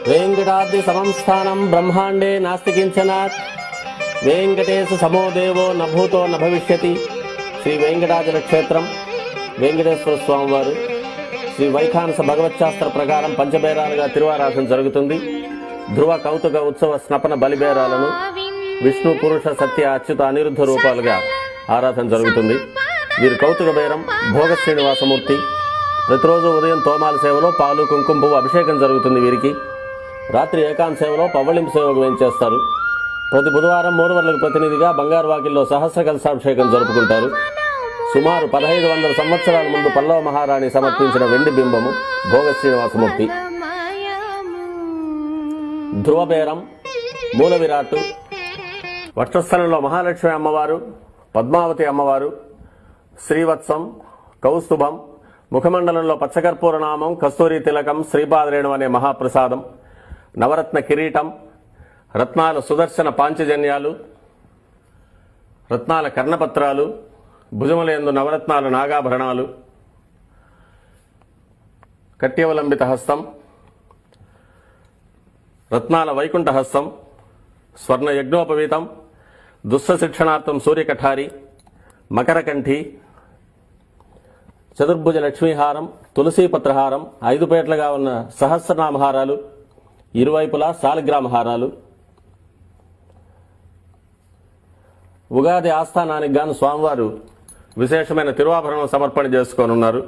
वेंकटाद्रि समं स्थानं ब्रह्मांडे नास्ति किंचनात् वेंकटेश समो देवो न भूतो न भविष्यति। श्री वेंकटाचल क्षेत्रम वेंकटेश्वर स्वामी वारु श्री వైఖానస భగవచ్శాస్త్ర ప్రకారం పంచబేరాలుగా తిరువారాధన జరుగుతుంది. ధ్రువ కౌతుక ఉత్సవ స్నపన బలిబేరాలను విష్ణు పురుష సత్య అచ్యుత అనిరుద్ధ రూపాలుగా ఆరాధన జరుగుతుంది. వీరు కౌతుక బేరం భోగ శ్రీనివాసమూర్తి. ప్రతిరోజు ఉదయం తోమాల సేవలో పాలు కుంకుమ పువ్వు అభిషేకం జరుగుతుంది. వీరికి రాత్రి ఏకాంత సేవలో పవ్వళింపు సేవకు వేయించేస్తారు. ప్రతి బుధవారం మూడువర్లకు ప్రతినిధిగా బంగారు వాకిల్లో సహస్ర కలశాభిషేకం జరుపుకుంటారు. సుమారు 1500 సంవత్సరాల ముందు పల్లవ మహారాణి సమర్పించిన వెండి బింబము భోగ శ్రీనివాసమూర్తి. ధ్రువబేరం, మూల విరాట్టు, వక్షస్థలంలో మహాలక్ష్మి అమ్మవారు, పద్మావతి అమ్మవారు, శ్రీవత్సం, కౌస్తుభం, ముఖమండలంలో పచ్చకర్పూర నామం, కస్తూరి తిలకం, శ్రీపాదరేణు అనే మహాప్రసాదం, నవరత్న కిరీటం, రత్నాల సుదర్శన పాంచజన్యాలు, రత్నాల కర్ణపత్రాలు, భుజములందు నవరత్నాల నాగాభరణాలు, కట్యవలంబిత హస్తం, రత్నాల వైకుంఠ హస్తం, స్వర్ణ యజ్ఞోపవీతం, దుస్స శిక్షణార్థం సూర్యకఠారి, మకరకంఠి, చతుర్భుజ లక్ష్మీహారం, తులసీపత్రహారం, 5 పేట్లుగా ఉన్న సహస్రనామహారాలు, ఇరువైపులా శాలిగ్రామ హారాలు. ఉగాది ఆస్థానానికి గాను స్వామివారు విశేషమైన తిరువాభరణం సమర్పణ చేసుకోనున్నారు.